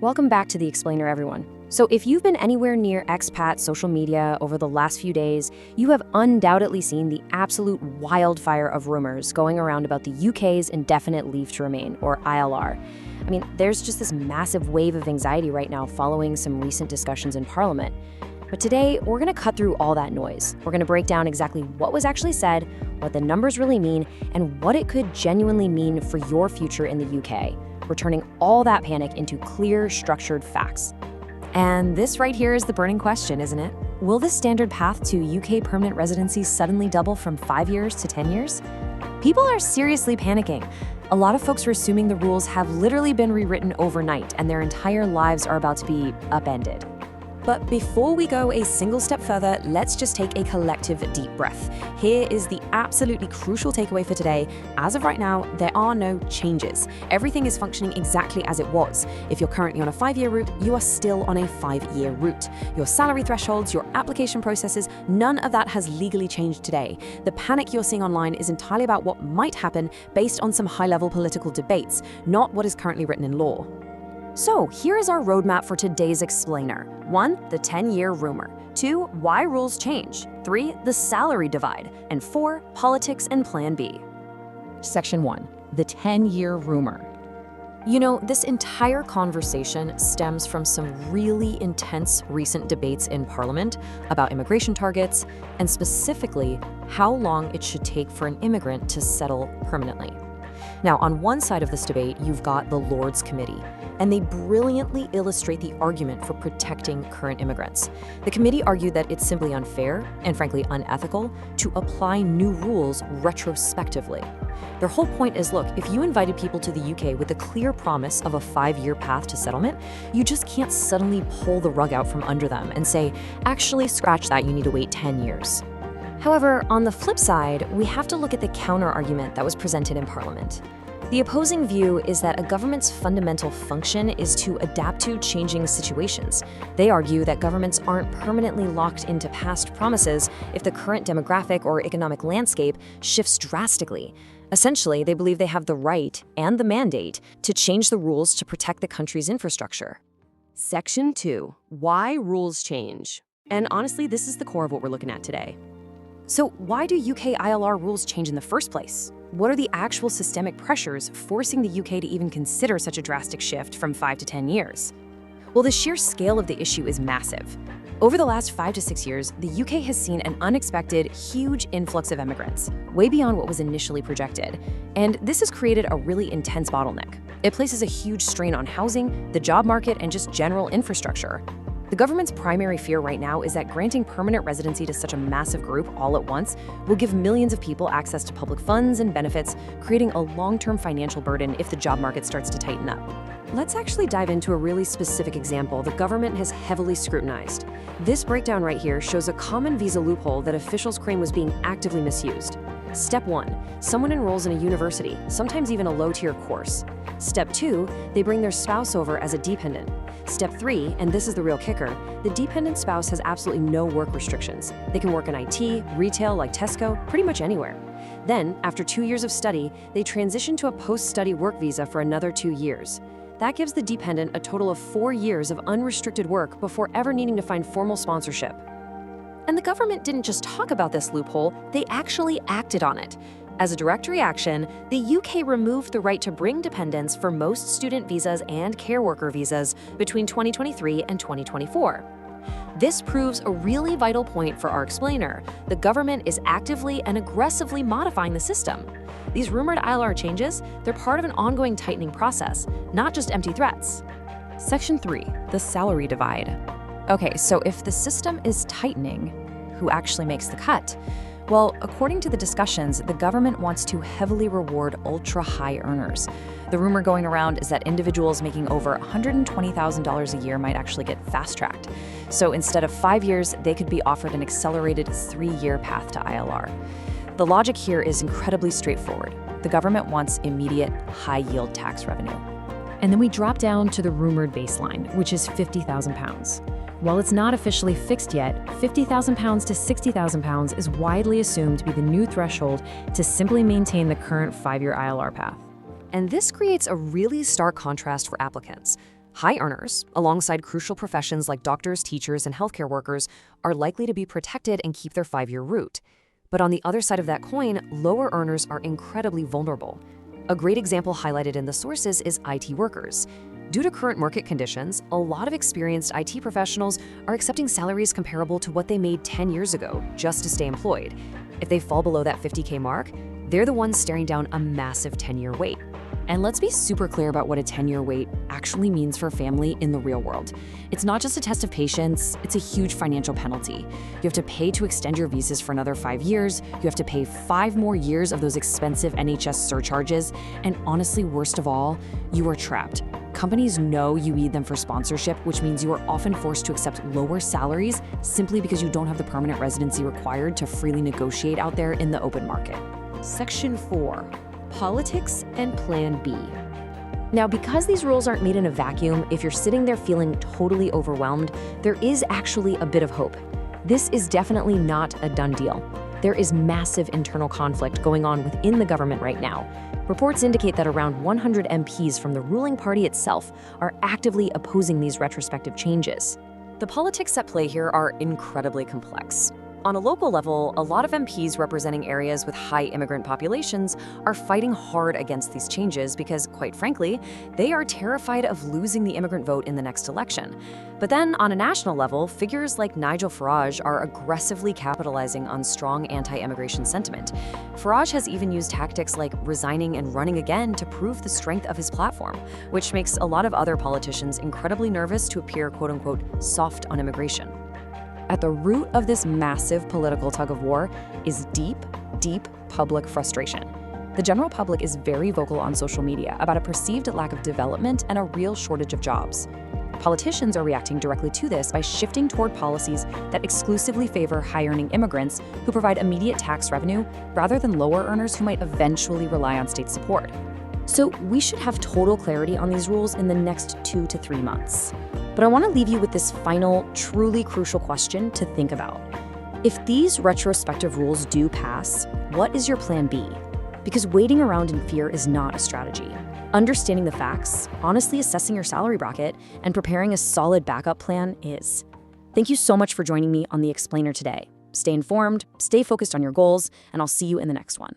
Welcome back to The Explainer, everyone. So if you've been anywhere near expat social media over the last few days, you have undoubtedly seen the absolute wildfire of rumors going around about the UK's indefinite leave to remain, or ILR. I mean, there's just this massive wave of anxiety right now following some recent discussions in Parliament. But today, we're going to cut through all that noise. We're going to break down exactly what was actually said, what the numbers really mean, and what it could genuinely mean for your future in the UK, returning all that panic into clear, structured facts. And this right here is the burning question, isn't it? Will the standard path to UK permanent residency suddenly double from 5 years to 10 years? People are seriously panicking. A lot of folks are assuming the rules have literally been rewritten overnight and their entire lives are about to be upended. But before we go a single step further, let's just take a collective deep breath. Here is the absolutely crucial takeaway for today. As of right now, there are no changes. Everything is functioning exactly as it was. If you're currently on a 5-year route, you are still on a 5-year route. Your salary thresholds, your application processes, none of that has legally changed today. The panic you're seeing online is entirely about what might happen based on some high-level political debates, not what is currently written in law. So here is our roadmap for today's explainer. 1. The 10-year rumor. 2. Why rules change. 3. The salary divide. And 4. Politics and Plan B. Section 1. The 10-year rumor. You know, this entire conversation stems from some really intense recent debates in Parliament about immigration targets, and specifically how long it should take for an immigrant to settle permanently. Now, on one side of this debate, you've got the Lords Committee, and they brilliantly illustrate the argument for protecting current immigrants. The committee argued that it's simply unfair and frankly unethical to apply new rules retrospectively. Their whole point is, look, if you invited people to the UK with a clear promise of a 5-year path to settlement, you just can't suddenly pull the rug out from under them and say, actually, scratch that, you need to wait 10 years. However, on the flip side, we have to look at the counter-argument that was presented in Parliament. The opposing view is that a government's fundamental function is to adapt to changing situations. They argue that governments aren't permanently locked into past promises if the current demographic or economic landscape shifts drastically. Essentially, they believe they have the right and the mandate to change the rules to protect the country's infrastructure. Section 2. Why rules change. And honestly, this is the core of what we're looking at today. So why do UK ILR rules change in the first place? What are the actual systemic pressures forcing the UK to even consider such a drastic shift from 5 to 10 years? Well, the sheer scale of the issue is massive. Over the last 5 to 6 years, the UK has seen an unexpected, huge influx of immigrants, way beyond what was initially projected. And this has created a really intense bottleneck. It places a huge strain on housing, the job market, and just general infrastructure. The government's primary fear right now is that granting permanent residency to such a massive group all at once will give millions of people access to public funds and benefits, creating a long-term financial burden if the job market starts to tighten up. Let's actually dive into a really specific example the government has heavily scrutinized. This breakdown right here shows a common visa loophole that officials claim was being actively misused. Step 1. Someone enrolls in a university, sometimes even a low-tier course. Step 2. They bring their spouse over as a dependent. Step 3, and this is the real kicker, the dependent spouse has absolutely no work restrictions. They can work in IT, retail like Tesco, pretty much anywhere. Then, after 2 years of study, they transition to a post-study work visa for another 2 years. That gives the dependent a total of 4 years of unrestricted work before ever needing to find formal sponsorship. And the government didn't just talk about this loophole, they actually acted on it. As a direct reaction, the UK removed the right to bring dependents for most student visas and care worker visas between 2023 and 2024. This proves a really vital point for our explainer. The government is actively and aggressively modifying the system. These rumored ILR changes, they're part of an ongoing tightening process, not just empty threats. Section 3. The salary divide. Okay, so if the system is tightening, who actually makes the cut? Well, according to the discussions, the government wants to heavily reward ultra-high earners. The rumor going around is that individuals making over $120,000 a year might actually get fast-tracked. So instead of 5 years, they could be offered an accelerated 3-year path to ILR. The logic here is incredibly straightforward. The government wants immediate, high-yield tax revenue. And then we drop down to the rumored baseline, which is £50,000. While it's not officially fixed yet, £50,000 to £60,000 is widely assumed to be the new threshold to simply maintain the current 5-year ILR path. And this creates a really stark contrast for applicants. High earners, alongside crucial professions like doctors, teachers, and healthcare workers, are likely to be protected and keep their 5-year route. But on the other side of that coin, lower earners are incredibly vulnerable. A great example highlighted in the sources is IT workers. Due to current market conditions, a lot of experienced IT professionals are accepting salaries comparable to what they made 10 years ago just to stay employed. If they fall below that 50K mark, they're the ones staring down a massive 10-year wait. And let's be super clear about what a 10-year wait actually means for a family in the real world. It's not just a test of patience, it's a huge financial penalty. You have to pay to extend your visas for another 5 years, you have to pay 5 more years of those expensive NHS surcharges, and honestly, worst of all, you are trapped. Companies know you need them for sponsorship, which means you are often forced to accept lower salaries simply because you don't have the permanent residency required to freely negotiate out there in the open market. Section 4. Politics and Plan B. Now, because these rules aren't made in a vacuum, if you're sitting there feeling totally overwhelmed, there is actually a bit of hope. This is definitely not a done deal. There is massive internal conflict going on within the government right now. Reports indicate that around 100 MPs from the ruling party itself are actively opposing these retrospective changes. The politics at play here are incredibly complex. On a local level, a lot of MPs representing areas with high immigrant populations are fighting hard against these changes because, quite frankly, they are terrified of losing the immigrant vote in the next election. But then, on a national level, figures like Nigel Farage are aggressively capitalizing on strong anti-immigration sentiment. Farage has even used tactics like resigning and running again to prove the strength of his platform, which makes a lot of other politicians incredibly nervous to appear quote-unquote soft on immigration. At the root of this massive political tug-of-war is deep, deep public frustration. The general public is very vocal on social media about a perceived lack of development and a real shortage of jobs. Politicians are reacting directly to this by shifting toward policies that exclusively favor high-earning immigrants who provide immediate tax revenue rather than lower earners who might eventually rely on state support. So we should have total clarity on these rules in the next 2 to 3 months. But I want to leave you with this final, truly crucial question to think about. If these retrospective rules do pass, what is your plan B? Because waiting around in fear is not a strategy. Understanding the facts, honestly assessing your salary bracket, and preparing a solid backup plan is. Thank you so much for joining me on The Explainer today. Stay informed, stay focused on your goals, and I'll see you in the next one.